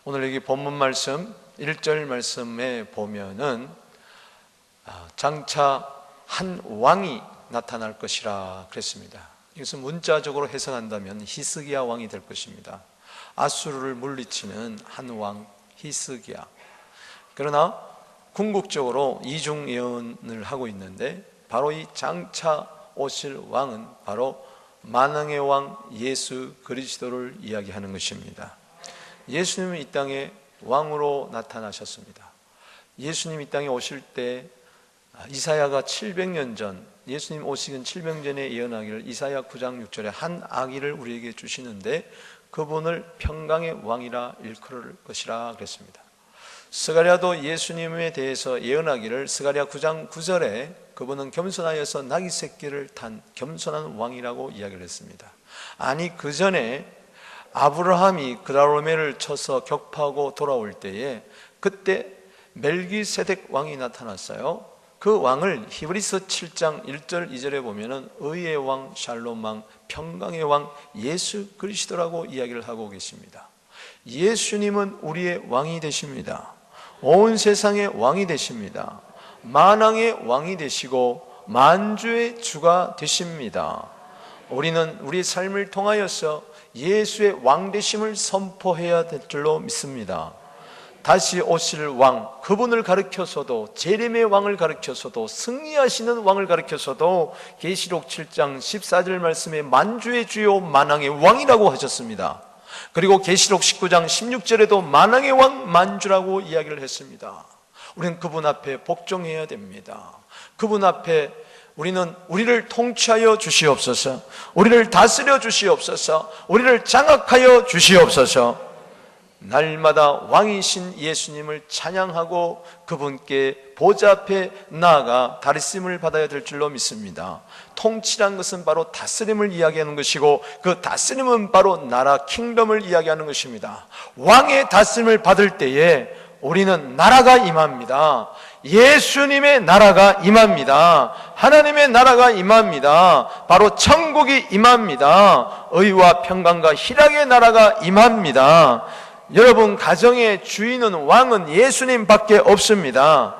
오늘 여기 본문 말씀 1절 말씀에 보면은 장차 한 왕이 나타날 것이라 그랬습니다. 이것은 문자적으로 해석한다면 히스기야 왕이 될 것입니다. 아수르를 물리치는 한 왕 히스기야. 그러나 궁극적으로 이중 예언을 하고 있는데, 바로 이 장차 오실 왕은 바로 만왕의 왕 예수 그리스도를 이야기하는 것입니다. 예수님은 이 땅에 왕으로 나타나셨습니다. 예수님 이 땅에 오실 때 이사야가 700년 전, 예수님 오시긴 700년 전에 예언하기를 이사야 9장 6절에 한 아기를 우리에게 주시는데 그분을 평강의 왕이라 일컬을 것이라 그랬습니다. 스가랴도 예수님에 대해서 예언하기를 스가랴 9장 9절에 그분은 겸손하여서 나귀 새끼를 탄 겸손한 왕이라고 이야기를 했습니다. 아니, 그 전에 아브라함이 그다로메를 쳐서 격파하고 돌아올 때에 그때 멜기세덱 왕이 나타났어요. 그 왕을 히브리서 7장 1절 2절에 보면은 의의 왕, 샬롬 왕, 평강의 왕 예수 그리스도라고 이야기를 하고 계십니다. 예수님은 우리의 왕이 되십니다. 온 세상의 왕이 되십니다. 만왕의 왕이 되시고 만주의 주가 되십니다. 우리는 우리의 삶을 통하여서 예수의 왕 되심을 선포해야 될 줄로 믿습니다. 다시 오실 왕, 그분을 가르쳐서도, 재림의 왕을 가르쳐서도, 승리하시는 왕을 가르쳐서도 계시록 7장 14절 말씀에 만주의 주요 만왕의 왕이라고 하셨습니다. 그리고 계시록 19장 16절에도 만왕의 왕 만주라고 이야기를 했습니다. 우리는 그분 앞에 복종해야 됩니다. 그분 앞에 우리를 통치하여 주시옵소서, 우리를 다스려 주시옵소서, 우리를 장악하여 주시옵소서. 날마다 왕이신 예수님을 찬양하고 그분께 보좌 앞에 나아가 다리씀을 받아야 될 줄로 믿습니다. 통치란 것은 바로 다스림을 이야기하는 것이고, 그 다스림은 바로 나라 킹덤을 이야기하는 것입니다. 왕의 다스림을 받을 때에 우리는 나라가 임합니다. 예수님의 나라가 임합니다. 하나님의 나라가 임합니다. 바로 천국이 임합니다. 의와 평강과 희락의 나라가 임합니다. 여러분, 가정의 주인은, 왕은 예수님 밖에 없습니다.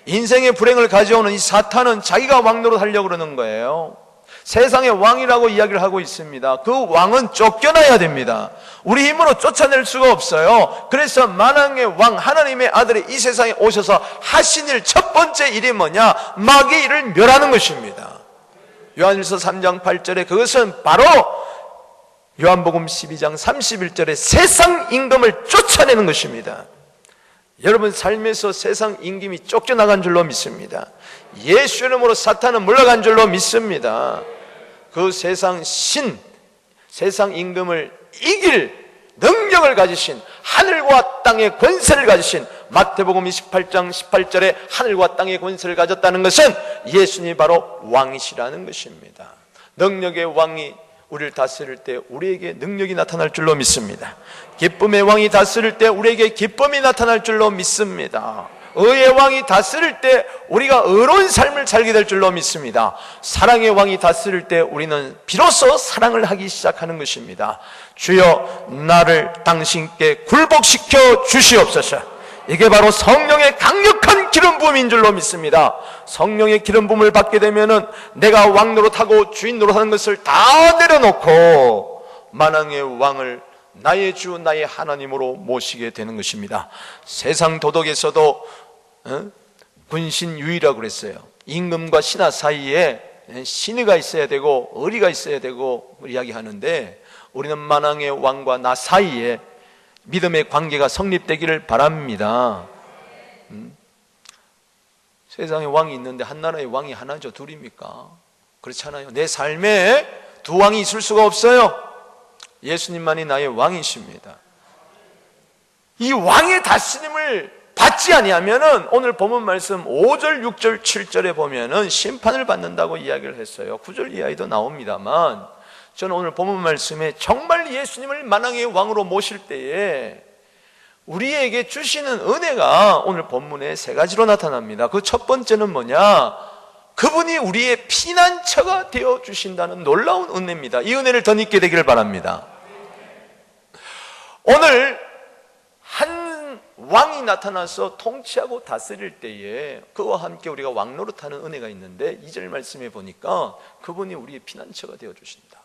인생의 불행을 가져오는 이 사탄은 자기가 왕 노릇하려고 그러는 거예요. 세상의 왕이라고 이야기를 하고 있습니다. 그 왕은 쫓겨나야 됩니다. 우리 힘으로 쫓아낼 수가 없어요. 그래서 만왕의 왕 하나님의 아들이 이 세상에 오셔서 하신 일, 첫 번째 일이 뭐냐? 마귀의 일을 멸하는 것입니다. 요한일서 3장 8절에 그것은 바로 요한복음 12장 31절에 세상 임금을 쫓아내는 것입니다. 여러분 삶에서 세상 임금이 쫓겨나간 줄로 믿습니다. 예수 이름으로 사탄은 물러간 줄로 믿습니다. 그 세상 세상 임금을 이길 능력을 가지신, 하늘과 땅의 권세를 가지신, 마태복음 28장 18절에 하늘과 땅의 권세를 가졌다는 것은 예수님이 바로 왕이시라는 것입니다. 능력의 왕이 우리를 다스릴 때 우리에게 능력이 나타날 줄로 믿습니다. 기쁨의 왕이 다스릴 때 우리에게 기쁨이 나타날 줄로 믿습니다. 의의 왕이 다스릴 때 우리가 의로운 삶을 살게 될 줄로 믿습니다. 사랑의 왕이 다스릴 때 우리는 비로소 사랑을 하기 시작하는 것입니다. 주여, 나를 당신께 굴복시켜 주시옵소서. 이게 바로 성령의 강력한 기름 부음인 줄로 믿습니다. 성령의 기름 부음을 받게 되면은 내가 왕 노릇하고 주인 노릇하는 것을 다 내려놓고 만왕의 왕을 나의 주, 나의 하나님으로 모시게 되는 것입니다. 세상 도덕에서도 군신유의라고 그랬어요. 임금과 신하 사이에 신의가 있어야 되고 의리가 있어야 되고 이야기하는데, 우리는 만왕의 왕과 나 사이에 믿음의 관계가 성립되기를 바랍니다. 세상에 왕이 있는데 한 나라의 왕이 하나죠? 둘입니까? 그렇잖아요. 내 삶에 두 왕이 있을 수가 없어요. 예수님만이 나의 왕이십니다. 이 왕의 다스림을 받지 아니하면은 오늘 본문 말씀 5절, 6절, 7절에 보면은 심판을 받는다고 이야기를 했어요. 9절 이하에도 나옵니다만, 저는 오늘 본문 말씀에 정말 예수님을 만왕의 왕으로 모실 때에 우리에게 주시는 은혜가 오늘 본문에 세 가지로 나타납니다. 그 첫 번째는 뭐냐? 그분이 우리의 피난처가 되어 주신다는 놀라운 은혜입니다. 이 은혜를 덧입게 되기를 바랍니다. 오늘 왕이 나타나서 통치하고 다스릴 때에 그와 함께 우리가 왕노릇하는 은혜가 있는데 2절 말씀에 보니까 그분이 우리의 피난처가 되어주신다.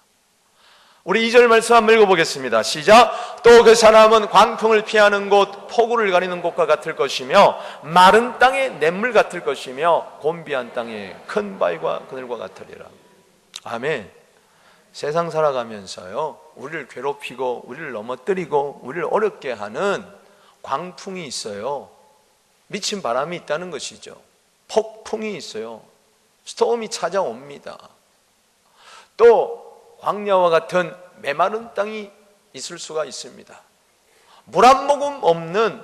우리 2절 말씀 한번 읽어보겠습니다. 시작. 또 그 사람은 광풍을 피하는 곳, 폭우를 가리는 곳과 같을 것이며 마른 땅의 냇물 같을 것이며 곤비한 땅의 큰 바위와 그늘과 같으리라. 아멘. 세상 살아가면서요, 우리를 괴롭히고 우리를 넘어뜨리고 우리를 어렵게 하는 광풍이 있어요. 미친 바람이 있다는 것이죠. 폭풍이 있어요. 스톰이 찾아옵니다. 또 광야와 같은 메마른 땅이 있을 수가 있습니다. 물 한 모금 없는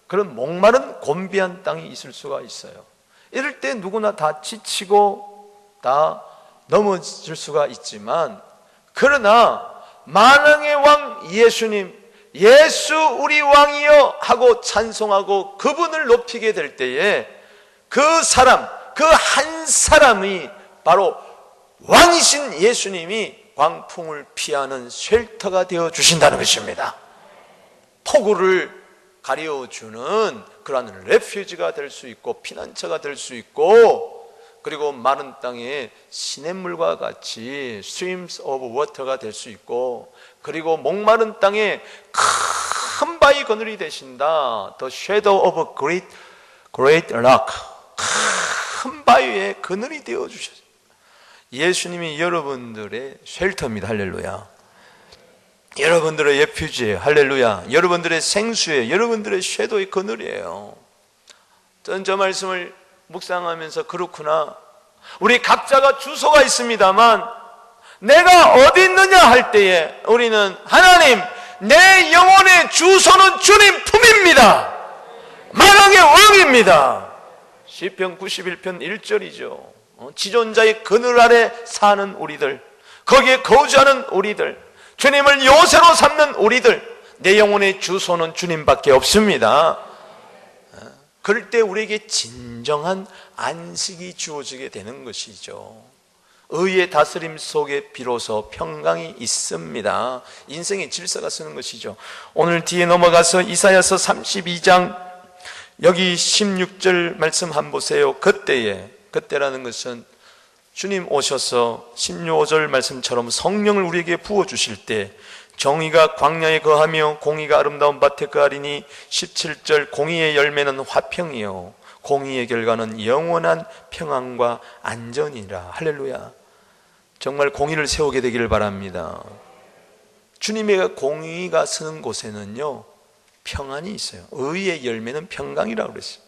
그런 목마른 곤비한 땅이 있을 수가 있어요. 이럴 때 누구나 다 지치고 다 넘어질 수가 있지만, 그러나 만왕의 왕 예수님, 예수 우리 왕이여 하고 찬송하고 그분을 높이게 될 때에 그 사람, 그 한 사람이 바로 왕이신 예수님이 광풍을 피하는 쉘터가 되어 주신다는 것입니다. 폭우를 가려주는 그러한 레퓨지가 될 수 있고 피난처가 될 수 있고, 그리고 마른 땅에 시냇물과 같이 streams of water가 될 수 있고, 그리고 목마른 땅에 큰 바위 그늘이 되신다. The shadow of a great rock. 큰 바위에 그늘이 되어 주셨어요. 예수님이 여러분들의 쉘터입니다. 할렐루야. 여러분들의 레퓨지예요. 할렐루야. 여러분들의 생수예요. 여러분들의 섀도우의 그늘이에요. 저는 저 말씀을 묵상하면서 그렇구나, 우리 각자가 주소가 있습니다만 내가 어디 있느냐 할 때에 우리는 하나님, 내 영혼의 주소는 주님 품입니다. 만왕의 왕입니다. 시편 91편 1절이죠. 지존자의 그늘 아래 사는 우리들, 거기에 거주하는 우리들, 주님을 요새로 삼는 우리들, 내 영혼의 주소는 주님밖에 없습니다. 그럴 때 우리에게 진정한 안식이 주어지게 되는 것이죠. 의의 다스림 속에 비로소 평강이 있습니다. 인생의 질서가 쓰는 것이죠. 오늘 뒤에 넘어가서 이사야서 32장 여기 16절 말씀 한번 보세요. 그때라는 것은 주님 오셔서 16절 말씀처럼 성령을 우리에게 부어주실 때 정의가 광야에 거하며 공의가 아름다운 밭에 거하리니, 17절 공의의 열매는 화평이요 공의의 결과는 영원한 평안과 안전이라. 할렐루야. 정말 공의를 세우게 되기를 바랍니다. 주님의 공의가 서는 곳에는요 평안이 있어요. 의의 열매는 평강이라고 그랬어요.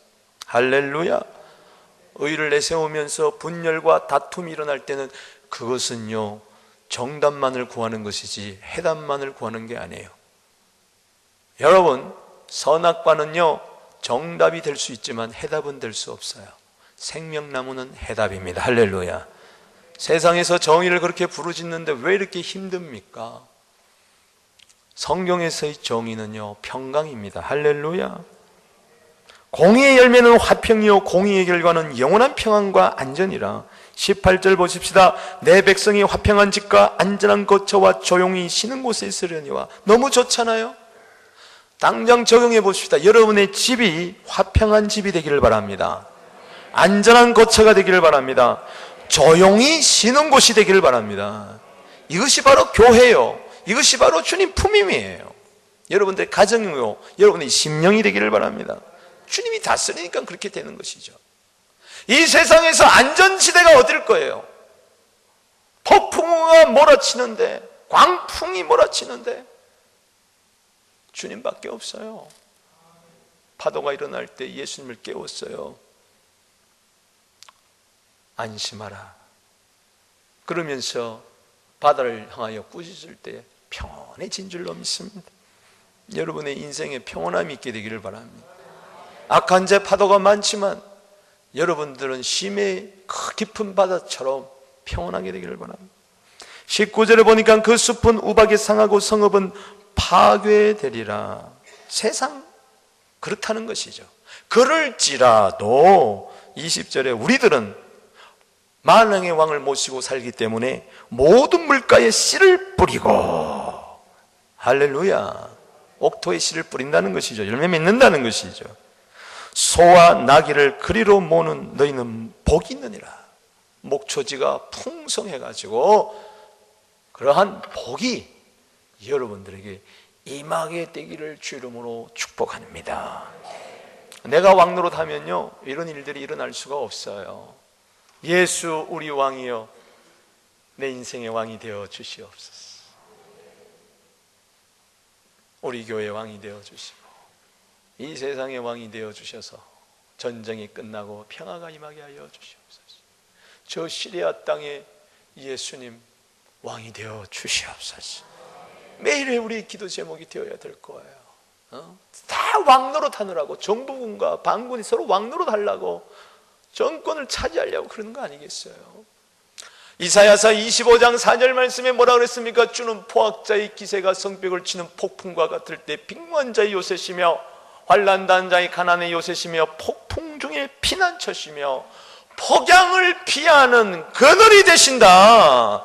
할렐루야. 의를 내세우면서 분열과 다툼이 일어날 때는 그것은요 정답만을 구하는 것이지 해답만을 구하는 게 아니에요. 여러분, 선악과는요 정답이 될 수 있지만 해답은 될 수 없어요. 생명나무는 해답입니다. 할렐루야. 세상에서 정의를 그렇게 부르짖는데 왜 이렇게 힘듭니까? 성경에서의 정의는요 평강입니다. 할렐루야. 공의의 열매는 화평이요 공의의 결과는 영원한 평안과 안전이라. 18절 보십시다. 내 백성이 화평한 집과 안전한 거처와 조용히 쉬는 곳에 있으려니와. 너무 좋잖아요. 당장 적용해 보십시다. 여러분의 집이 화평한 집이 되기를 바랍니다. 안전한 거처가 되기를 바랍니다. 조용히 쉬는 곳이 되기를 바랍니다. 이것이 바로 교회요, 이것이 바로 주님 품임이에요. 여러분들의 가정이요 여러분의 심령이 되기를 바랍니다. 주님이 다스리니까 그렇게 되는 것이죠. 이 세상에서 안전지대가 어딜 거예요? 폭풍우가 몰아치는데, 광풍이 몰아치는데 주님밖에 없어요. 파도가 일어날 때 예수님을 깨웠어요. 안심하라. 그러면서 바다를 향하여 꾸짖을 때 평온해진 줄로 믿습니다. 여러분의 인생에 평온함이 있게 되기를 바랍니다. 악한 제 파도가 많지만 여러분들은 심의 깊은 바다처럼 평온하게 되기를 바랍니다. 19절에 보니까 그 숲은 우박에 상하고 성읍은 파괴되리라. 세상 그렇다는 것이죠. 그럴지라도 20절에 우리들은 만왕의 왕을 모시고 살기 때문에 모든 물가에 씨를 뿌리고. 할렐루야. 옥토의 씨를 뿌린다는 것이죠. 열매 맺는다는 것이죠. 소와 나귀를 그리로 모는 너희는 복이 있느니라. 목초지가 풍성해가지고 그러한 복이 여러분들에게 임하게 되기를 주 이름으로 축복합니다. 내가 왕노릇 하면요, 이런 일들이 일어날 수가 없어요. 예수 우리 왕이여, 내 인생의 왕이 되어 주시옵소서. 우리 교회의 왕이 되어 주시고 이 세상의 왕이 되어 주셔서 전쟁이 끝나고 평화가 임하게 하여 주시옵소서. 저 시리아 땅에 예수님 왕이 되어 주시옵소서. 매일의 우리 기도 제목이 되어야 될 거예요. 다 왕노릇 하느라고 정부군과 반군이 서로 왕노릇 하려고 정권을 차지하려고 그러는 거 아니겠어요? 이사야서 25장 4절 말씀에 뭐라 그랬습니까? 주는 포악자의 기세가 성벽을 치는 폭풍과 같을 때 빈곤한 자의 요새시며 환난당한 자의 가난의 요새시며 폭풍 중에 피난처시며 폭양을 피하는 그늘이 되신다.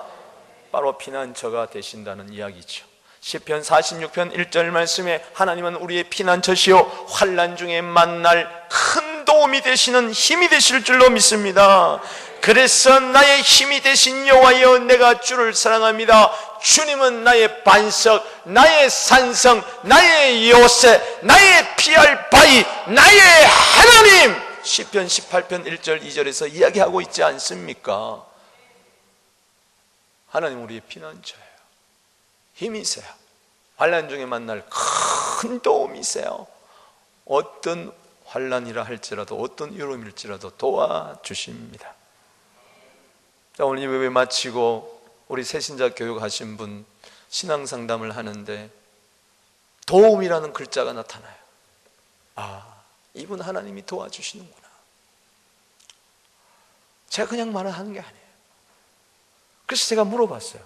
바로 피난처가 되신다는 이야기죠. 시편 46편 1절 말씀에 하나님은 우리의 피난처시요 환난 중에 만날 큰 도움이 되시는 힘이 되실 줄로 믿습니다. 그래서 나의 힘이 되신 여호와여, 내가 주를 사랑합니다. 주님은 나의 반석, 나의 산성, 나의 요새, 나의 피할 바위, 나의 하나님. 시편 18편 1절 2절에서 이야기하고 있지 않습니까? 하나님 우리의 피난처예요. 힘이세요. 환난 중에 만날 큰 도움이세요. 어떤 환난이라 할지라도, 어떤 위험일지라도 도와주십니다. 자, 오늘 예배 마치고 우리 새신자 교육하신 분 신앙상담을 하는데 도움이라는 글자가 나타나요. 아, 이분 하나님이 도와주시는구나. 제가 그냥 말을 하는 게 아니에요. 그래서 제가 물어봤어요.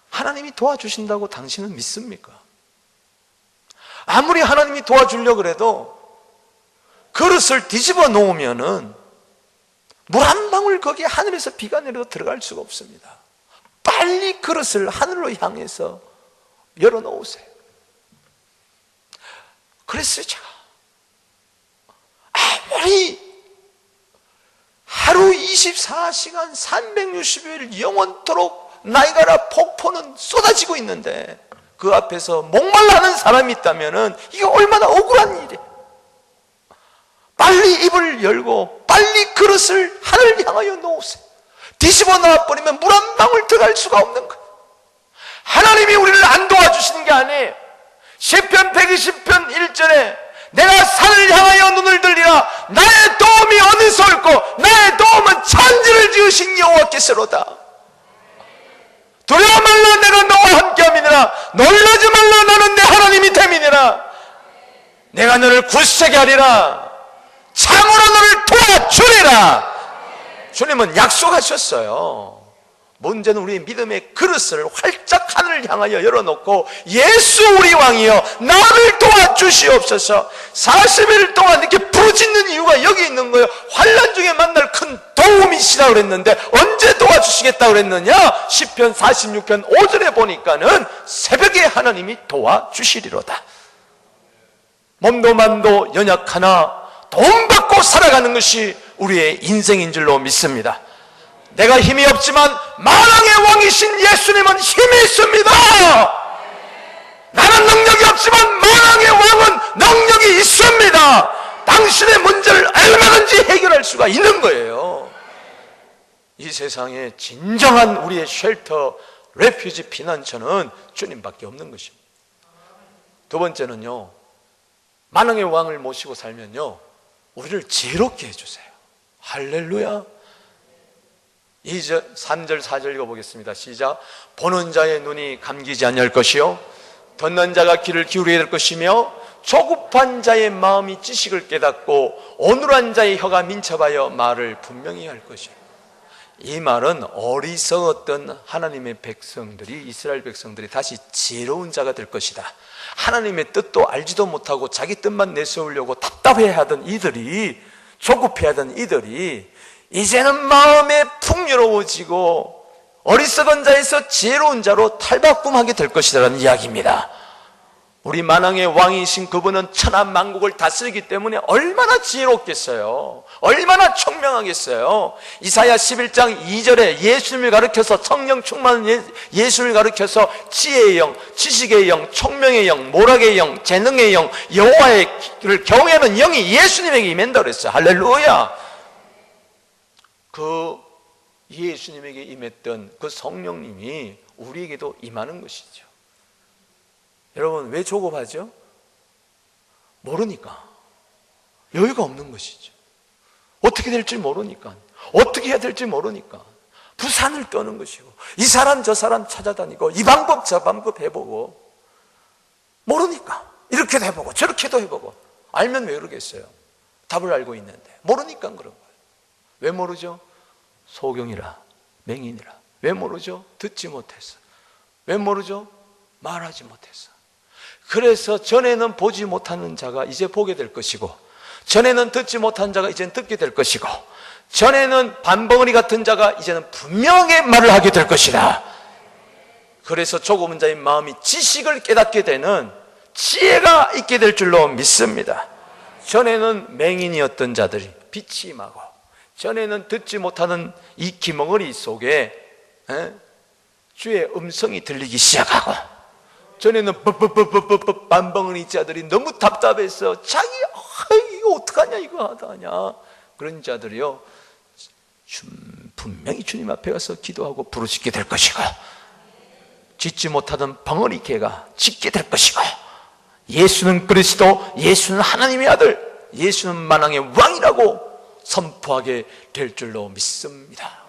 하나님이 도와주신다고 당신은 믿습니까? 아무리 하나님이 도와주려고 그래도 그릇을 뒤집어 놓으면은 물 한 방울 거기에 하늘에서 비가 내려도 들어갈 수가 없습니다. 빨리 그릇을 하늘로 향해서 열어놓으세요. 그랬어요. 제가 아무리 하루 24시간 360일 영원토록 나이가라 폭포는 쏟아지고 있는데 그 앞에서 목말라하는 사람이 있다면 이게 얼마나 억울한 일이에요. 빨리 입을 열고 빨리 그릇을 하늘을 향하여 놓으세요. 뒤집어 놔버리면 물 한 방울 들어갈 수가 없는 거예요. 하나님이 우리를 안 도와주시는 게 아니에요. 시편 120편 1절에 내가 산을 향하여 눈을 들리라. 나의 도움이 어디서 올꼬? 나의 도움은 천지를 지으신 여호와께서로다. 두려워 말라, 내가 너와 함께함이니라. 놀라지 말라, 나는 내 하나님이 됨이니라. 내가 너를 굳세게 하리라. 참으로 너를 도와주리라. 주님은 약속하셨어요. 문제는 우리의 믿음의 그릇을 활짝 하늘을 향하여 열어놓고 예수 우리 왕이여 나를 도와주시옵소서. 40일 동안 이렇게 부르짖는 이유가 여기 있는 거예요. 환난 중에 만날 큰 도움이시라 그랬는데 언제 도와주시겠다 그랬느냐? 시편 46편 5절에 보니까는 새벽에 하나님이 도와주시리로다. 몸도 만도 연약하나 돈 받고 살아가는 것이 우리의 인생인 줄로 믿습니다. 내가 힘이 없지만 만왕의 왕이신 예수님은 힘이 있습니다. 나는 능력이 없지만 만왕의 왕은 능력이 있습니다. 당신의 문제를 얼마든지 해결할 수가 있는 거예요. 이 세상에 진정한 우리의 쉘터, 레퓨지, 피난처는 주님밖에 없는 것입니다. 두 번째는요, 만왕의 왕을 모시고 살면요 우리를 지혜롭게 해주세요. 할렐루야. 2절, 3절, 4절 읽어보겠습니다. 시작. 보는 자의 눈이 감기지 아니할 것이요 듣는 자가 귀를 기울이게 될 것이며 조급한 자의 마음이 지식을 깨닫고 온유한 자의 혀가 민첩하여 말을 분명히 할 것이요. 이 말은 어리석었던 하나님의 백성들이, 이스라엘 백성들이 다시 지혜로운 자가 될 것이다. 하나님의 뜻도 알지도 못하고 자기 뜻만 내세우려고 답답해하던 이들이, 조급해하던 이들이 이제는 마음에 풍요로워지고 어리석은 자에서 지혜로운 자로 탈바꿈하게 될 것이라는 이야기입니다. 우리 만왕의 왕이신 그분은 천하 만국을 다스리기 때문에 얼마나 지혜롭겠어요. 얼마나 청명하겠어요. 이사야 11장 2절에 예수님을 가르쳐서, 성령 충만한 예수님을 가르쳐서 지혜의 영, 지식의 영, 청명의 영, 모락의 영, 재능의 영, 여호와를 경외하는 영이 예수님에게 임한다 그랬어요. 할렐루야. 그 예수님에게 임했던 그 성령님이 우리에게도 임하는 것이죠. 여러분, 왜 조급하죠? 모르니까. 여유가 없는 것이죠. 어떻게 될지 모르니까, 어떻게 해야 될지 모르니까 부산을 떠는 것이고, 이 사람 저 사람 찾아다니고, 이 방법 저 방법 해보고, 모르니까 이렇게도 해보고 저렇게도 해보고. 알면 왜 그러겠어요? 답을 알고 있는데 모르니까 그런 거예요. 왜 모르죠? 소경이라, 맹인이라. 왜 모르죠? 듣지 못해서. 왜 모르죠? 말하지 못해서. 그래서 전에는 보지 못하는 자가 이제 보게 될 것이고, 전에는 듣지 못한 자가 이제는 듣게 될 것이고, 전에는 반벙어리 같은 자가 이제는 분명하게 말을 하게 될 것이다. 그래서 조금은 자의 마음이 지식을 깨닫게 되는 지혜가 있게 될 줄로 믿습니다. 전에는 맹인이었던 자들이 빛이 임하고, 전에는 듣지 못하는 이 기멍어리 속에 주의 음성이 들리기 시작하고, 전에는 반벙어리 자들이 너무 답답해서 자기 이거 어떡하냐 이거 하다냐 그런 자들이요, 분명히 주님 앞에 가서 기도하고 부르짖게 될 것이고, 짓지 못하던 벙어리 개가 짓게 될 것이고, 예수는 그리스도, 예수는 하나님의 아들, 예수는 만왕의 왕이라고 선포하게 될 줄로 믿습니다.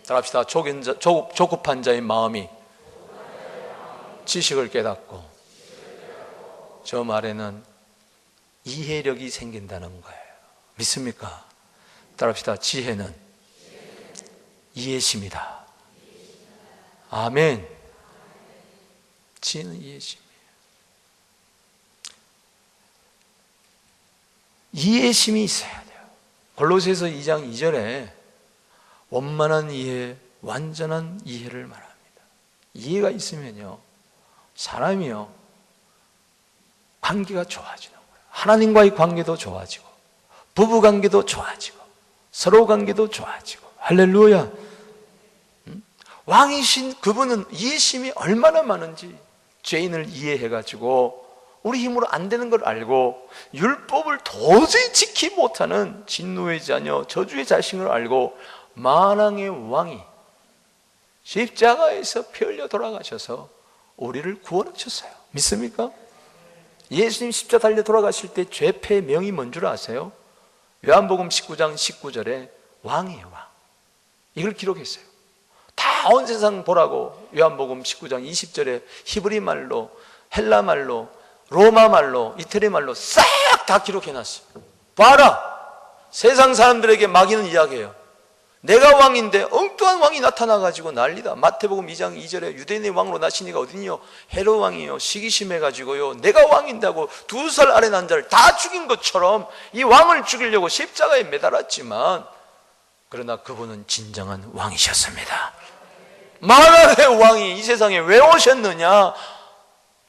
따라합시다. 조급한 자의 마음이 지식을 깨닫고, 저 말에는 이해력이 생긴다는 거예요. 믿습니까? 따라합시다. 지혜는 이해심이다. 아멘. 지혜는 이해심이에요. 이해심이 있어야 돼요. 골로새서 2장 2절에 원만한 이해, 완전한 이해를 말합니다. 이해가 있으면요, 사람이요, 관계가 좋아지는 거예요. 하나님과의 관계도 좋아지고, 부부 관계도 좋아지고, 서로 관계도 좋아지고. 할렐루야. 왕이신 그분은 이해심이 얼마나 많은지, 죄인을 이해해가지고 우리 힘으로 안 되는 걸 알고, 율법을 도저히 지키지 못하는 진노의 자녀, 저주의 자식을 알고, 만왕의 왕이 십자가에서 피 흘려 돌아가셔서 우리를 구원하셨어요. 믿습니까? 예수님 십자가 달려 돌아가실 때 죄패의 명이 뭔 줄 아세요? 요한복음 19장 19절에 왕이에요, 왕. 이걸 기록했어요. 다 온 세상 보라고 요한복음 19장 20절에 히브리 말로, 헬라 말로, 로마 말로, 이태리 말로 싹 다 기록해놨어요. 봐라, 세상 사람들에게 마귀는 이야기해요. 내가 왕인데 엉뚱한 왕이 나타나가지고 난리다. 마태복음 2장 2절에 유대인의 왕으로 나시니가 어딨냐? 헤롯 왕이요, 시기심해가지고요, 내가 왕인다고 2살 아래 난 자를 다 죽인 것처럼 이 왕을 죽이려고 십자가에 매달았지만, 그러나 그분은 진정한 왕이셨습니다. 만왕의 왕이 이 세상에 왜 오셨느냐?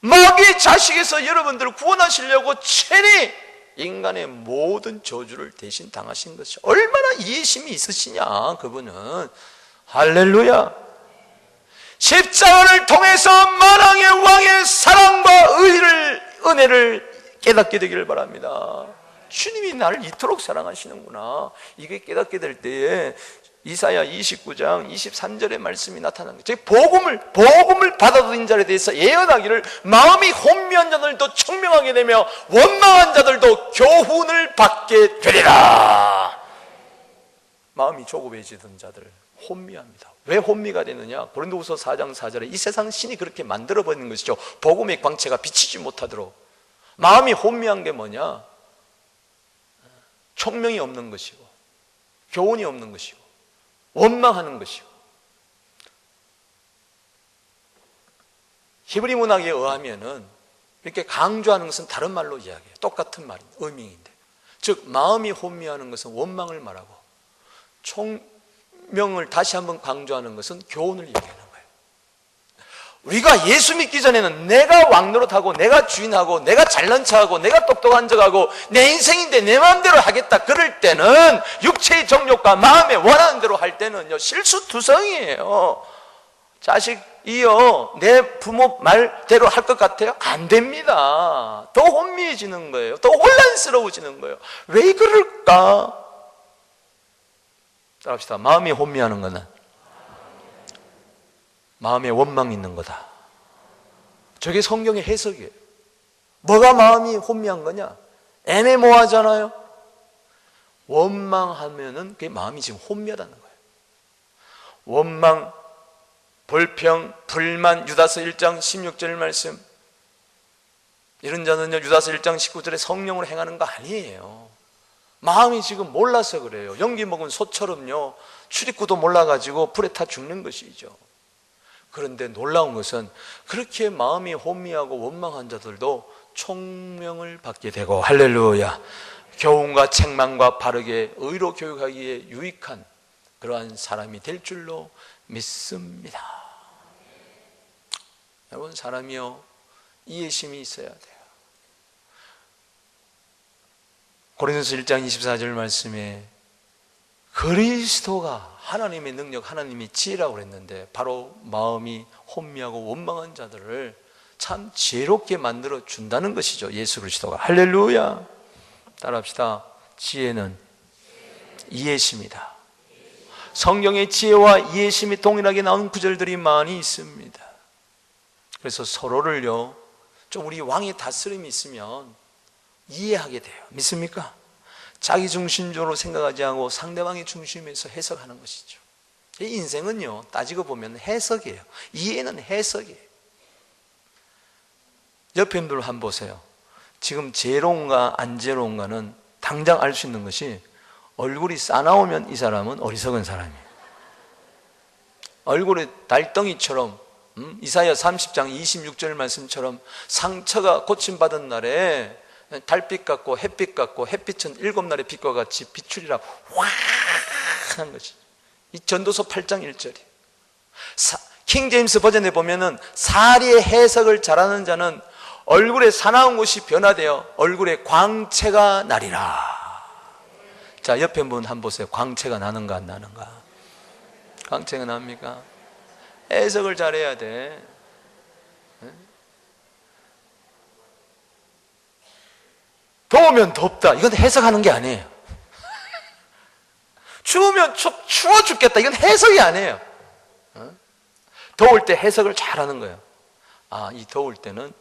마귀의 자식에서 여러분들을 구원하시려고 친히 인간의 모든 저주를 대신 당하신 것이 얼마나 이해심이 있으시냐, 그분은. 할렐루야. 십자가를 통해서 만왕의 왕의 사랑과 은혜를 깨닫게 되기를 바랍니다. 주님이 나를 이토록 사랑하시는구나, 이게 깨닫게 될 때에 이사야 29장 23절의 말씀이 나타난 거예요. 즉 복음을 받아들인 자에 대해서 예언하기를, 마음이 혼미한 자들도 청명하게 되며 원망한 자들도 교훈을 받게 되리라. 마음이 조급해지던 자들 혼미합니다. 왜 혼미가 되느냐? 고린도후서 4장 4절에 이 세상 신이 그렇게 만들어버리는 것이죠. 복음의 광채가 비치지 못하도록. 마음이 혼미한 게 뭐냐? 총명이 없는 것이고, 교훈이 없는 것이고, 원망하는 것이고. 히브리 문학에 의하면은 이렇게 강조하는 것은 다른 말로 이야기해요. 똑같은 말인 의미인데, 즉 마음이 혼미하는 것은 원망을 말하고, 총명을 다시 한번 강조하는 것은 교훈을 얘기하는 거예요. 우리가 예수 믿기 전에는 내가 왕노릇하고 내가 주인하고 내가 잘난 척하고 내가 똑똑한 척하고 내 인생인데 내 마음대로 하겠다 그럴 때는 육체의 정욕과 마음에 원하는 대로 할 때는요 실수투성이에요. 자식이요 내 부모 말대로 할 것 같아요? 안 됩니다. 더 혼미해지는 거예요. 더 혼란스러워지는 거예요. 왜 그럴까? 따라합시다. 마음이 혼미하는 거는 마음에 원망이 있는 거다. 저게 성경의 해석이에요. 뭐가 마음이 혼미한 거냐? 애매모호하잖아요. 원망하면은 그게 마음이 지금 혼미하다는 거예요. 원망, 불평, 불만, 유다서 1장 16절 말씀. 이런 자는요 유다서 1장 19절에 성령으로 행하는 거 아니에요. 마음이 지금 몰라서 그래요. 연기 먹은 소처럼요 출입구도 몰라가지고 불에 타 죽는 것이죠. 그런데 놀라운 것은 그렇게 마음이 혼미하고 원망한 자들도 총명을 받게 되고, 할렐루야, 교훈과 책망과 바르게 의로 교육하기에 유익한 그러한 사람이 될 줄로 믿습니다. 여러분, 사람이요 이해심이 있어야 돼요. 고린도서 1장 24절 말씀에 그리스도가 하나님의 능력, 하나님의 지혜라고 그랬는데 바로 마음이 혼미하고 원망한 자들을 참 지혜롭게 만들어 준다는 것이죠. 예수 그리스도가. 할렐루야. 따라합시다. 지혜는 이해심이다. 성경의 지혜와 이해심이 동일하게 나온 구절들이 많이 있습니다. 그래서 서로를요 좀 우리 왕의 다스림이 있으면 이해하게 돼요. 믿습니까? 자기 중심적으로 생각하지 않고 상대방의 중심에서 해석하는 것이죠. 이 인생은요 따지고 보면 해석이에요. 이해는 해석이에요. 옆에 분들 한번 보세요. 지금 제로인가 안 제로인가는 당장 알 수 있는 것이 얼굴이 싸나오면 이 사람은 어리석은 사람이에요. 얼굴이 달덩이처럼 이사야 30장 26절 말씀처럼 상처가 고침받은 날에 달빛 같고 햇빛 같고 햇빛은 7날의 빛과 같이 비추리라 확한 것이 이 전도서 8장 1절이에요. 킹제임스 버전에 보면은 사리의 해석을 잘하는 자는 얼굴에 사나운 곳이 변화되어 얼굴에 광채가 나리라. 자, 옆에 분 한번 보세요. 광채가 나는가 안 나는가? 광채가 납니까? 해석을 잘해야 돼. 더우면 덥다. 이건 해석하는 게 아니에요. 추우면 추워 죽겠다. 이건 해석이 아니에요. 더울 때 해석을 잘하는 거예요. 아, 이 더울 때는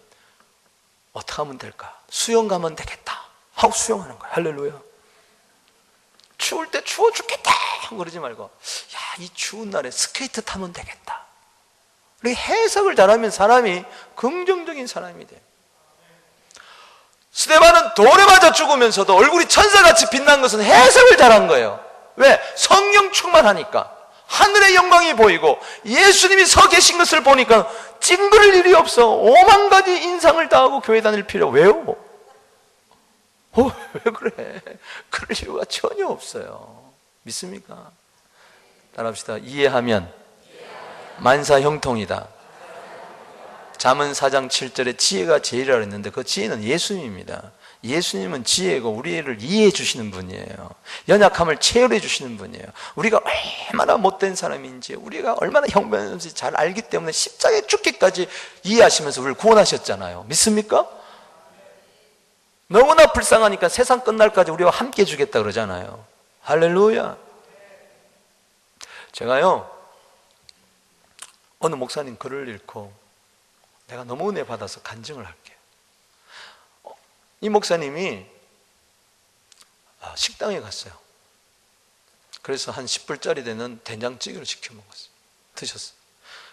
어떻게 하면 될까? 수영 가면 되겠다 하고 수영하는 거예요. 할렐루야. 추울 때 추워 죽겠다 하고 그러지 말고, 야, 이 추운 날에 스케이트 타면 되겠다. 이렇게 해석을 잘하면 사람이 긍정적인 사람이 돼요. 스데반은 돌에 맞아 죽으면서도 얼굴이 천사같이 빛난 것은 해석을 잘한 거예요. 왜? 성령 충만하니까. 하늘의 영광이 보이고 예수님이 서 계신 것을 보니까 찡그릴 일이 없어. 5만 가지 인상을 다하고 교회 다닐 필요. 왜요? 왜 그래? 그럴 이유가 전혀 없어요. 믿습니까? 따라합시다. 이해하면 만사형통이다. 잠언 4장 7절에 지혜가 제일이라고 했는데 그 지혜는 예수님입니다. 예수님은 지혜고 우리를 이해해 주시는 분이에요. 연약함을 체험해 주시는 분이에요. 우리가 얼마나 못된 사람인지, 우리가 얼마나 형편없는지 잘 알기 때문에 십자가에 죽기까지 이해하시면서 우리를 구원하셨잖아요. 믿습니까? 너무나 불쌍하니까 세상 끝날까지 우리와 함께 해주겠다 그러잖아요. 할렐루야. 제가요 어느 목사님 글을 읽고 내가 너무 은혜 받아서 간증을 할게요. 이 목사님이 식당에 갔어요. 그래서 한 10불짜리 되는 된장찌개를 시켜 먹었어요. 드셨어요.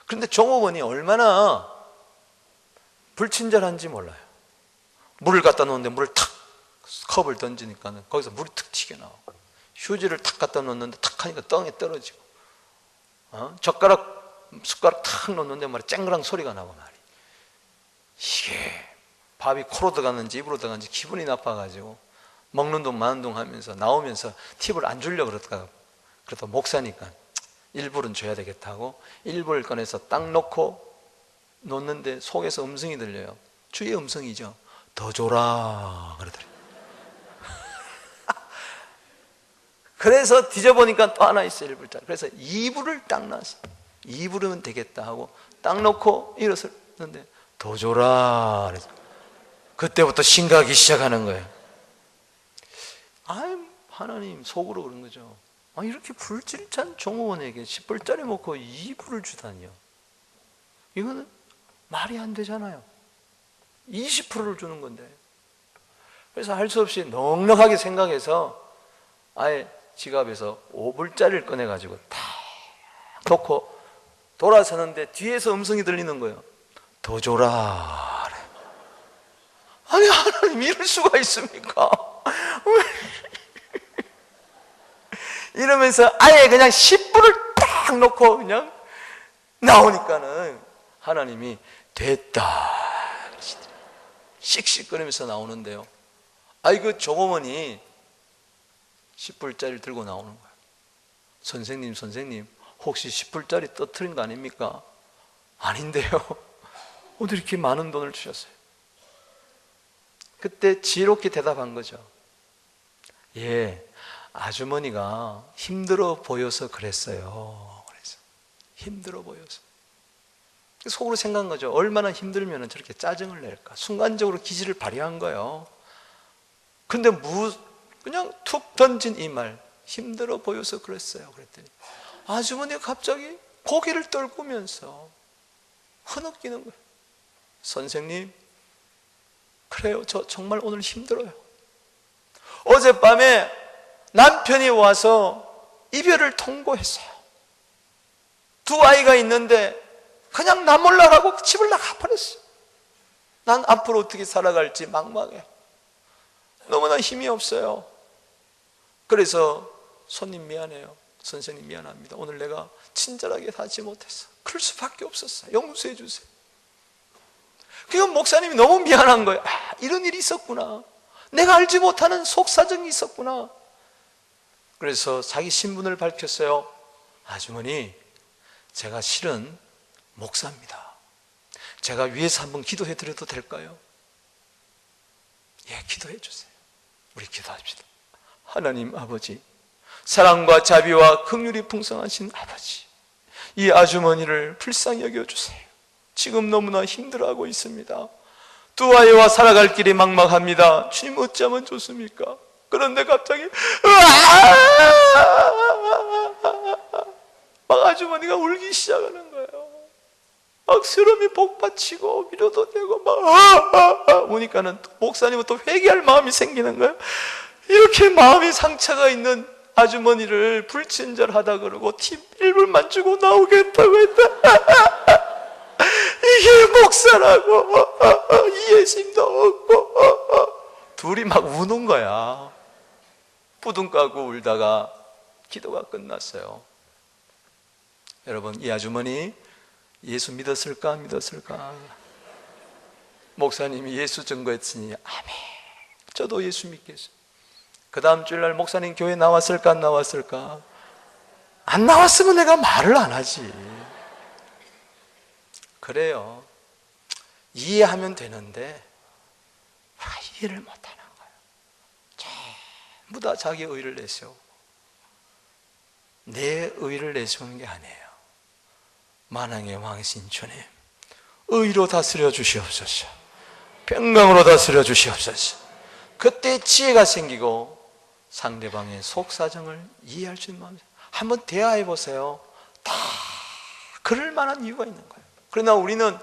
그런데 종업원이 얼마나 불친절한지 몰라요. 물을 갖다 놓는데 물을 탁 컵을 던지니까 거기서 물이 탁 튀겨나오고, 휴지를 탁 갖다 놓는데 탁 하니까 덩에 떨어지고, 숟가락 탁 놓는데 말이야 쨍그랑 소리가 나고 말이야. 이게 밥이 코로 들어갔는지 입으로 들어갔는지 기분이 나빠가지고 먹는 동 마는 동 하면서 나오면서 팁을 안 주려고 그러다가, 그래도 목사니까 1불은 줘야 되겠다고 1불 꺼내서 딱 놓고 놓는데 속에서 음성이 들려요. 주의 음성이죠. 더 줘라 그러더래요. 그래서 뒤져보니까 또 하나 있어요. 1불짜리. 그래서 2불을 딱 놨어. 2불이면 되겠다 하고 딱 놓고 일어섰는데 더 줘라 그래서 그때부터 심각이 시작하는 거예요. 아이, 하나님 속으로 그런 거죠. 아, 이렇게 불질찬 종업원에게 10불짜리 먹고 2불을 주다니요. 이거는 말이 안 되잖아요. 20%를 주는 건데. 그래서 할 수 없이 넉넉하게 생각해서 아예 지갑에서 5불짜리를 꺼내가지고 탁 놓고 돌아서는데 뒤에서 음성이 들리는 거예요. 더 줘라. 아니, 하나님 이럴 수가 있습니까? 이러면서 아예 그냥 10불을 딱 놓고 그냥 나오니까는 하나님이 됐다 씩씩거리면서 나오는데요. 아이, 그 종업원이 10불짜리를 들고 나오는 거예요. 선생님 혹시 10불짜리 떨어뜨린 거 아닙니까? 아닌데요. 어디 이렇게 많은 돈을 주셨어요? 그때 지혜롭게 대답한 거죠. 예, 아주머니가 힘들어 보여서 그랬어요. 그래서 힘들어 보여서. 속으로 생각한 거죠. 얼마나 힘들면 저렇게 짜증을 낼까. 순간적으로 기질을 발휘한 거예요. 근데 그냥 툭 던진 이 말, 힘들어 보여서 그랬어요. 그랬더니 아주머니가 갑자기 고개를 떨구면서 흐느끼는 거예요. 선생님, 그래요. 저 정말 오늘 힘들어요. 어젯밤에 남편이 와서 이별을 통보했어요. 두 아이가 있는데 그냥 나 몰라라고 집을 나가버렸어요. 난 앞으로 어떻게 살아갈지 막막해. 너무나 힘이 없어요. 그래서 손님 미안해요. 선생님 미안합니다. 오늘 내가 친절하게 하지 못했어. 그럴 수밖에 없었어요. 용서해 주세요. 그건 목사님이 너무 미안한 거예요. 아, 이런 일이 있었구나. 내가 알지 못하는 속사정이 있었구나. 그래서 자기 신분을 밝혔어요. 아주머니, 제가 실은 목사입니다. 제가 위에서 한번 기도해 드려도 될까요? 예, 기도해 주세요. 우리 기도합시다. 하나님 아버지, 사랑과 자비와 긍휼이 풍성하신 아버지, 이 아주머니를 불쌍히 여겨주세요. 지금 너무나 힘들어하고 있습니다. 두 아이와 살아갈 길이 막막합니다. 주님 어찌하면 좋습니까? 그런데 갑자기 막 아주머니가 울기 시작하는 거예요. 막 스름이 복받치고 위로도 되고 막 우니까는 목사님은 또 회개할 마음이 생기는 거예요. 이렇게 마음이 상처가 있는 아주머니를 불친절하다 그러고 팁 1불만 주고 나오겠다고 했다. 이게 목사라고 이해심도 없고 둘이 막 우는 거야. 부둥 까고 울다가 기도가 끝났어요. 여러분, 이 아주머니 예수 믿었을까 안 믿었을까? 목사님이 예수 증거했으니 아멘, 저도 예수 믿겠어요. 그 다음 주일날 목사님 교회 나왔을까 안 나왔을까? 안 나왔으면 내가 말을 안 하지. 그래요. 이해하면 되는데 이해를 못하는 거예요. 전부 다 자기 의를 내세우고 내 의를 내세우는 게 아니에요. 만왕의 왕이신 주님, 의로 다스려 주시옵소서. 평강으로 다스려 주시옵소서. 그때 지혜가 생기고 상대방의 속사정을 이해할 수 있는 마음, 한번 대화해 보세요. 다 그럴 만한 이유가 있는 거예요. 그러나 우리는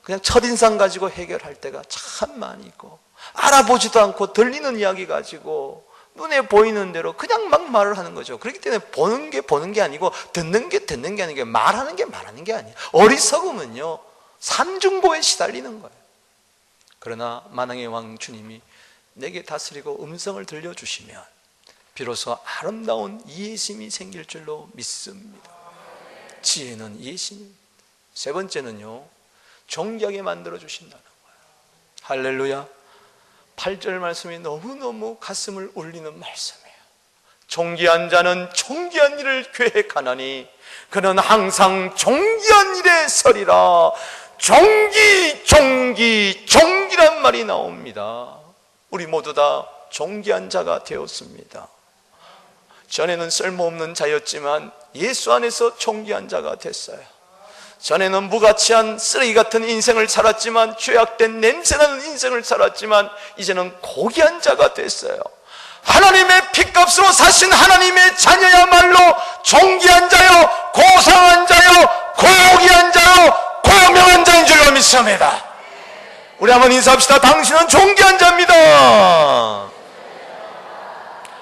그냥 첫인상 가지고 해결할 때가 참 많이 있고, 알아보지도 않고 들리는 이야기 가지고 눈에 보이는 대로 그냥 막 말을 하는 거죠. 그렇기 때문에 보는 게 아니고 듣는 게 듣는 게 아니고 말하는 게 말하는 게 아니에요. 어리석음은요, 삼중보에 시달리는 거예요. 그러나 만왕의 왕 주님이 내게 다스리고 음성을 들려주시면 비로소 아름다운 이해심이 생길 줄로 믿습니다. 지혜는 이해심입니다. 세 번째는요, 존귀하게 만들어 주신다는 거예요. 할렐루야. 8절 말씀이 너무너무 가슴을 울리는 말씀이에요. 존귀한 자는 존귀한 일을 계획하나니 그는 항상 존귀한 일에 서리라. 존귀란 말이 나옵니다. 우리 모두 다 존귀한 자가 되었습니다. 전에는 쓸모없는 자였지만 예수 안에서 존귀한 자가 됐어요. 전에는 무가치한 쓰레기 같은 인생을 살았지만, 죄악된 냄새나는 인생을 살았지만 이제는 고귀한 자가 됐어요. 하나님의 핏값으로 사신 하나님의 자녀야말로 존귀한 자요, 고상한 자요, 고귀한 자요, 고명한 자인 줄로 믿습니다. 우리 한번 인사합시다. 당신은 존귀한 자입니다.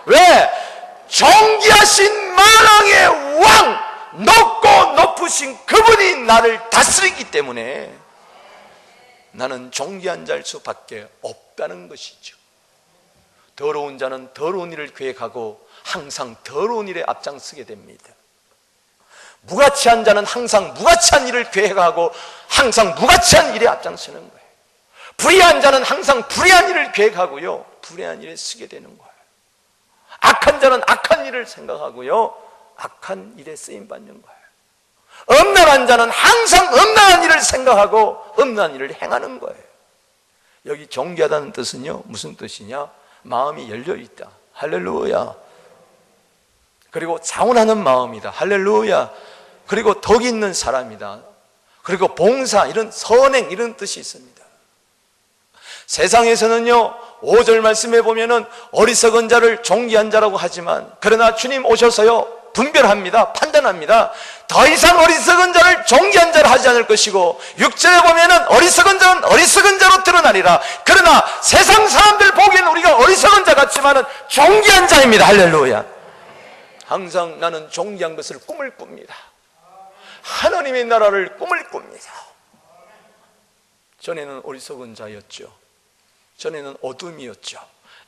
왜? 존귀하신 만왕의 왕, 높고 높으신 그분이 나를 다스리기 때문에 나는 존귀한 자일 수밖에 없다는 것이죠. 더러운 자는 더러운 일을 계획하고 항상 더러운 일에 앞장서게 됩니다. 무가치한 자는 항상 무가치한 일을 계획하고 항상 무가치한 일에 앞장서는 거예요. 불의한 자는 항상 불의한 일을 계획하고요, 불의한 일에 쓰게 되는 거예요. 악한 자는 악한 일을 생각하고요, 악한 일에 쓰임받는 거예요. 음란한 자는 항상 음란한 일을 생각하고 음란한 일을 행하는 거예요. 여기 존귀하다는 뜻은요, 무슨 뜻이냐? 마음이 열려있다. 할렐루야. 그리고 자원하는 마음이다. 할렐루야. 그리고 덕이 있는 사람이다. 그리고 봉사, 이런 선행, 이런 뜻이 있습니다. 세상에서는요, 5절 말씀에 보면은 어리석은 자를 존귀한 자라고 하지만, 그러나 주님 오셔서요 분별합니다. 판단합니다. 더 이상 어리석은 자를 존귀한 자로 하지 않을 것이고, 6절에 보면은 어리석은 자는 어리석은 자로 드러나리라. 그러나 세상 사람들 보기에는 우리가 어리석은 자 같지만은 존귀한 자입니다. 할렐루야. 항상 나는 존귀한 것을 꿈을 꿉니다. 하나님의 나라를 꿈을 꿉니다. 전에는 어리석은 자였죠. 전에는 어둠이었죠.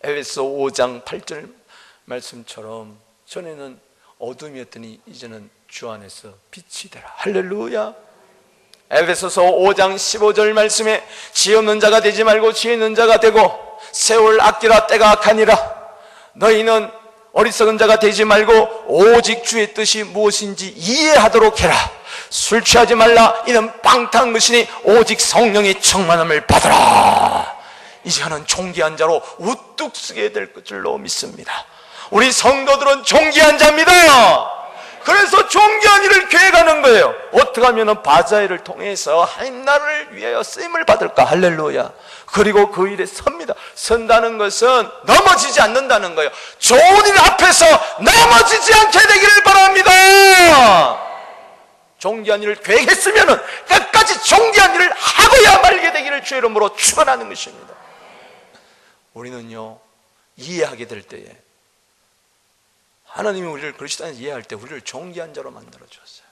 에베소 5장 8절 말씀처럼 전에는 어둠이었더니 이제는 주 안에서 빛이 되라. 할렐루야. 에베소서 5장 15절 말씀에 지혜 없는 자가 되지 말고 지혜 있는 자가 되고 세월 아끼라, 때가 악하니라. 너희는 어리석은 자가 되지 말고 오직 주의 뜻이 무엇인지 이해하도록 해라. 술 취하지 말라. 이는 방탕한 것이니 오직 성령의 충만함을 받으라. 이제는 존귀한 자로 우뚝 서게 될 줄로 믿습니다. 우리 성도들은 존귀한 자입니다. 그래서 존귀한 일을 계획하는 거예요. 어떻게 하면 바자회를 통해서 하나님 나라를 위하여 쓰임을 받을까? 할렐루야. 그리고 그 일에 섭니다. 선다는 것은 넘어지지 않는다는 거예요. 좋은 일 앞에서 넘어지지 않게 되기를 바랍니다. 존귀한 일을 계획했으면 끝까지 존귀한 일을 하고야 말게 되기를 주의 이름으로 축원하는 것입니다. 우리는요, 이해하게 될 때에, 하나님이 우리를 그리스도인을 이해할 때 우리를 존귀한 자로 만들어 주었어요.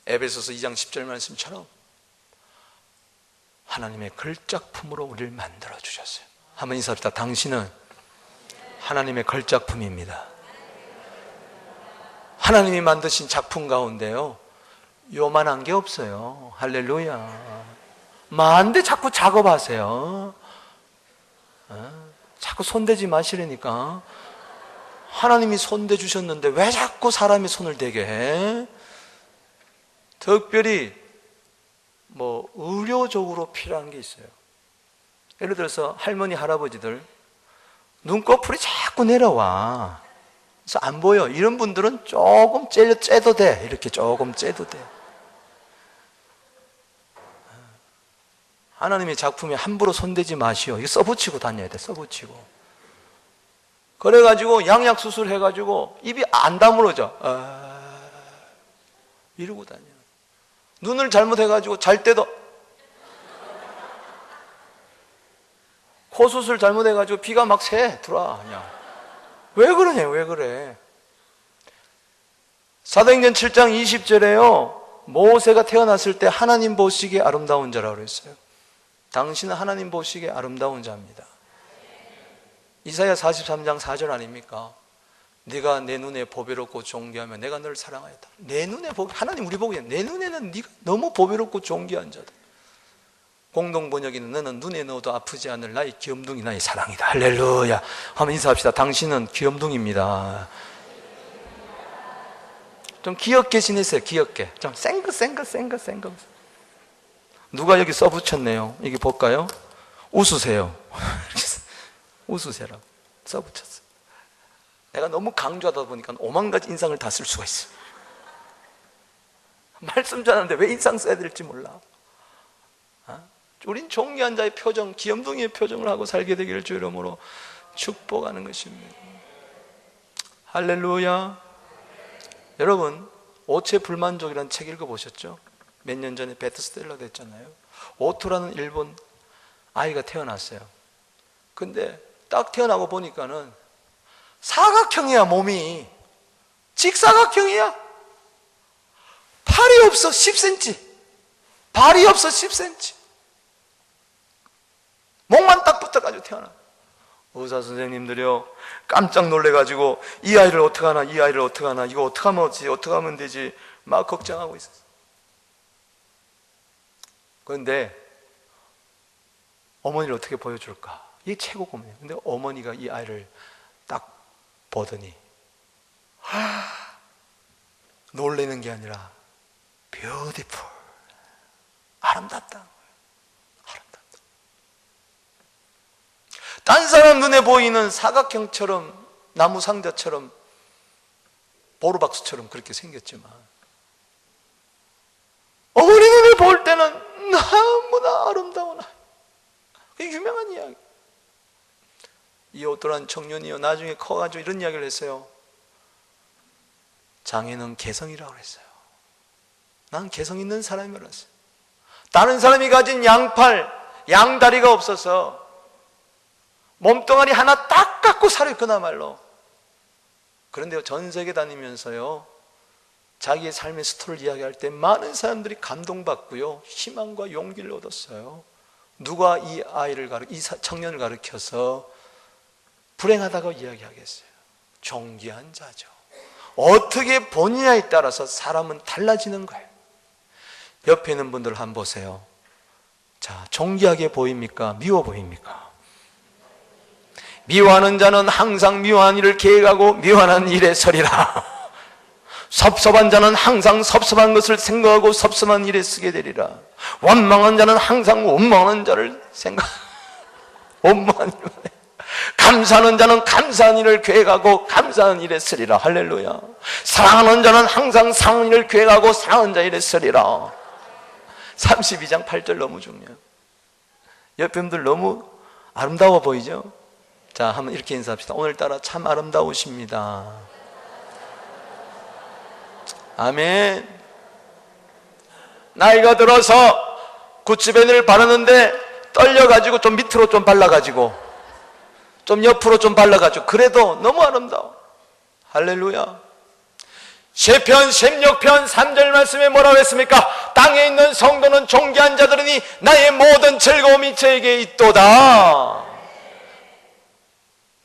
에베소서 2장 10절 말씀처럼 하나님의 걸작품으로 우리를 만들어 주셨어요. 한번 인사합시다. 당신은 하나님의 걸작품입니다. 하나님이 만드신 작품 가운데요, 요만한 게 없어요. 할렐루야. 많은데 자꾸 작업하세요. 자꾸 손대지 마시라니까. 하나님이 손대 주셨는데 왜 자꾸 사람이 손을 대게 해? 특별히 의료적으로 필요한 게 있어요. 예를 들어서 할머니, 할아버지들 눈꺼풀이 자꾸 내려와. 그래서 안 보여. 이런 분들은 조금 째도 돼. 이렇게 조금 째도 돼. 하나님의 작품에 함부로 손대지 마시오. 이거 써붙이고 다녀야 돼. 써붙이고. 그래가지고 양약 수술 해가지고 입이 안 다물어져. 이러고 다녀. 눈을 잘못해가지고 잘 때도, 코 수술 잘못해가지고 비가 막 새 들어와. 그냥. 왜 그러냐? 왜 그래? 사도행전 7장 20절에요 모세가 태어났을 때 하나님 보시기에 아름다운 자라고 그랬어요. 당신은 하나님 보시기에 아름다운 자입니다. 이사야 43장 4절 아닙니까? 네가 내 눈에 보배롭고 존귀하면 내가 너를 사랑하였다. 내 눈에 하나님 우리 보기에 내 눈에는 네가 너무 보배롭고 존귀한 자다. 공동 번역에는 너는 눈에 넣어도 아프지 않을 나의 귀염둥이 나의 사랑이다. 할렐루야. 한번 인사합시다. 당신은 귀염둥이입니다. 좀 귀엽게 지내세요. 귀엽게. 좀 생긋. 누가 여기 써붙였네요. 이게 볼까요? 웃으세요. 웃으세요. 써붙였어요. 내가 너무 강조하다 보니까 5만 가지 인상을 다 쓸 수가 있어요. 말씀 잘하는데 왜 인상 써야 될지 몰라. 우린 존귀한 자의 표정, 귀염둥이의 표정을 하고 살게 되기를 주 이름으로 축복하는 것입니다. 할렐루야. 여러분, 오체 불만족이라는 책 읽어보셨죠? 몇 년 전에 베스트셀러 됐잖아요. 오토라는 일본 아이가 태어났어요. 근데 딱 태어나고 보니까는 사각형이야. 몸이 직사각형이야. 팔이 없어. 10cm. 발이 없어. 10cm. 목만 딱 붙어가지고 태어나. 의사 선생님들이요 깜짝 놀래가지고 이 아이를 어떡하나, 이 아이를 어떡하나, 이거 어떻게 하면 되지 막 걱정하고 있었어. 그런데 어머니를 어떻게 보여줄까, 이게 최고 고민이에요. 근데 어머니가 이 아이를 딱 보더니 놀래는 게 아니라 beautiful, 아름답다. 딴 사람 눈에 보이는 사각형처럼, 나무 상자처럼, 보루박스처럼 그렇게 생겼지만 어머니 눈에 볼 때는 너무나 아름다운 아이. 이게 유명한 이야기. 이 오토란 청년이요 나중에 커가지고 이런 이야기를 했어요. 장애는 개성이라고 그랬어요. 난 개성 있는 사람이라고 했어요. 다른 사람이 가진 양팔, 양다리가 없어서 몸뚱아리 하나 딱 갖고 살아요, 그나말로. 그런데 전 세계 다니면서요 자기의 삶의 스토리를 이야기할 때 많은 사람들이 감동받고요 희망과 용기를 얻었어요. 누가 이 아이를 이 청년을 가르쳐서 불행하다고 이야기하겠어요? 존귀한 자죠. 어떻게 보느냐에 따라서 사람은 달라지는 거예요. 옆에 있는 분들 한번 보세요. 자, 존귀하게 보입니까? 미워 보입니까? 미워하는 자는 항상 미워한 일을 계획하고 미워하는 일에 서리라. 섭섭한 자는 항상 섭섭한 것을 생각하고 섭섭한 일에 쓰게 되리라. 원망한 자는 항상 원망하는 자를 원망한 일만 해. 감사하는 자는 감사한 일을 계획하고 감사한 일에 쓰리라. 할렐루야. 사랑하는 자는 항상 사랑하는 일을 계획하고 사랑하는 자 일에 쓰리라. 32장 8절 너무 중요해요. 옆에 분들 너무 아름다워 보이죠? 자, 한번 이렇게 인사합시다. 오늘따라 참 아름다우십니다. 아멘. 나이가 들어서 구찌밴을 바르는데 떨려가지고 좀 밑으로 좀 발라가지고 좀 옆으로 좀 발라가지고 그래도 너무 아름다워. 할렐루야. 시편 16편 3절 말씀에 뭐라고 했습니까? 땅에 있는 성도는 존귀한 자들이니 나의 모든 즐거움이 저에게 있도다.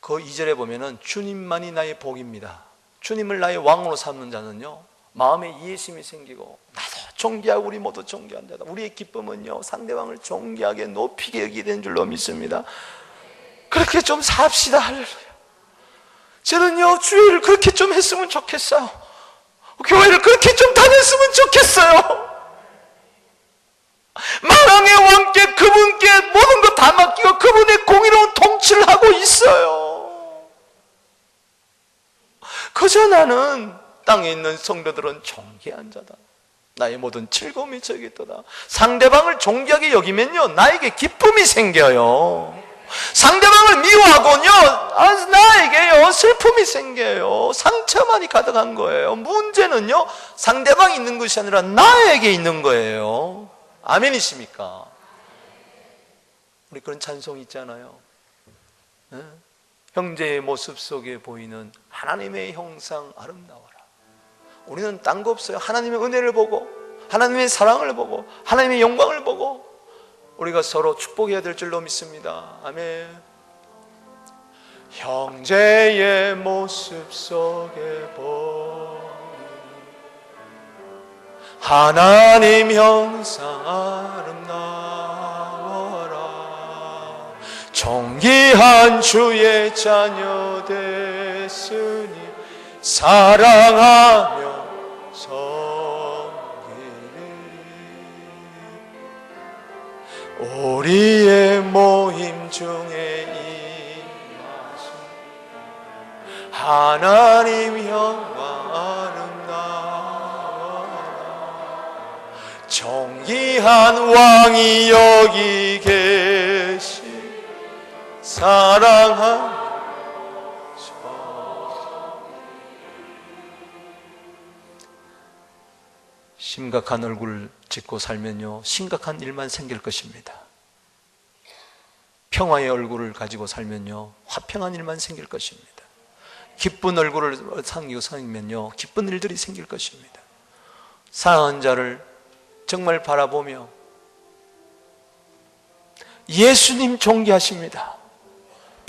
그 2절에 보면은 주님만이 나의 복입니다. 주님을 나의 왕으로 삼는 자는요 마음에 이해심이 생기고 나도 존귀하고 우리 모두 존귀한 자다. 우리의 기쁨은요 상대방을 존귀하게 높이게 여기게 된 줄로 믿습니다. 그렇게 좀 삽시다. 할렐루야. 저는요 주일을 그렇게 좀 했으면 좋겠어요. 교회를 그렇게 좀 다녔으면 좋겠어요. 만왕의 왕께 그분께 모든 것 다 맡기고 그분의 공의로운 통치를 하고 있어요. 그저 나는 땅에 있는 성도들은 존귀한 자다. 나의 모든 즐거움이 저에게 있도다. 상대방을 존귀하게 여기면요 나에게 기쁨이 생겨요. 상대방을 미워하고요 나에게요 슬픔이 생겨요. 상처만이 가득한 거예요. 문제는요 상대방이 있는 것이 아니라 나에게 있는 거예요. 아멘이십니까? 우리 그런 찬송이 있잖아요. 네? 형제의 모습 속에 보이는 하나님의 형상 아름다워라. 우리는 딴 거 없어요. 하나님의 은혜를 보고 하나님의 사랑을 보고 하나님의 영광을 보고 우리가 서로 축복해야 될 줄로 믿습니다. 아멘. 형제의 모습 속에 보이는 하나님 형상 아름다워라. 존귀한 주의 자녀 됐으니 사랑하며 섬기리. 우리의 모임 중에 임하신 하나님 영광 아름다워라. 존귀한 왕이 여기 계시 사랑하며 심각한 얼굴을 짓고 살면요, 심각한 일만 생길 것입니다. 평화의 얼굴을 가지고 살면요, 화평한 일만 생길 것입니다. 기쁜 얼굴을 상기고 살면요, 기쁜 일들이 생길 것입니다. 사랑하는 자를 정말 바라보며 예수님 존귀하십니다.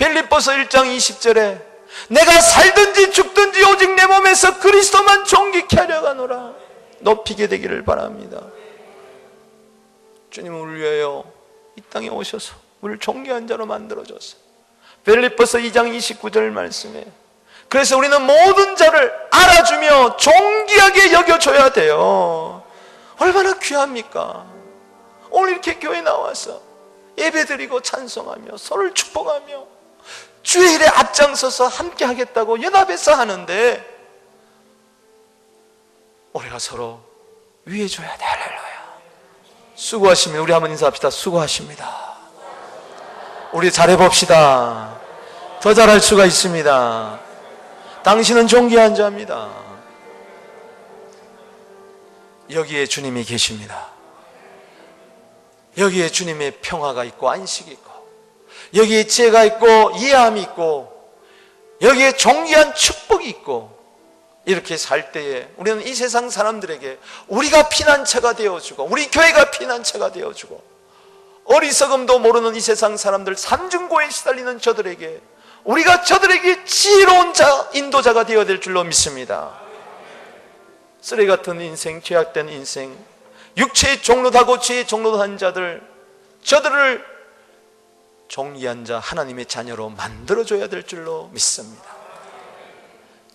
빌립보서 1장 20절에 내가 살든지 죽든지 오직 내 몸에서 그리스도만 존귀케 하려 하노라 높이게 되기를 바랍니다. 주님은 우리를 위하여 이 땅에 오셔서 우리를 존귀한 자로 만들어줬어요. 빌립보서 2장 29절 말씀에 그래서 우리는 모든 자를 알아주며 존귀하게 여겨줘야 돼요. 얼마나 귀합니까? 오늘 이렇게 교회 나와서 예배드리고 찬송하며 서로를 축복하며 주의 일에 앞장서서 함께 하겠다고 연합해서 하는데 우리가 서로 위해줘야 돼. 할렐루야. 수고하시면 우리 한번 인사합시다. 수고하십니다. 우리 잘해봅시다. 더 잘할 수가 있습니다. 당신은 존귀한 자입니다. 여기에 주님이 계십니다. 여기에 주님의 평화가 있고 안식이 있고 여기에 지혜가 있고 이해함이 있고 여기에 존귀한 축복이 있고 이렇게 살 때에 우리는 이 세상 사람들에게 우리가 피난처가 되어주고 우리 교회가 피난처가 되어주고 어리석음도 모르는 이 세상 사람들 삼중고에 시달리는 저들에게 우리가 저들에게 지혜로운 자, 인도자가 되어야 될 줄로 믿습니다. 쓰레기 같은 인생, 죄악된 인생, 육체의 종로하고 죄의 종로한 자들, 저들을 존귀한 자, 하나님의 자녀로 만들어줘야 될 줄로 믿습니다.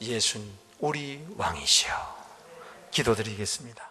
예수는 우리 왕이시여. 기도드리겠습니다.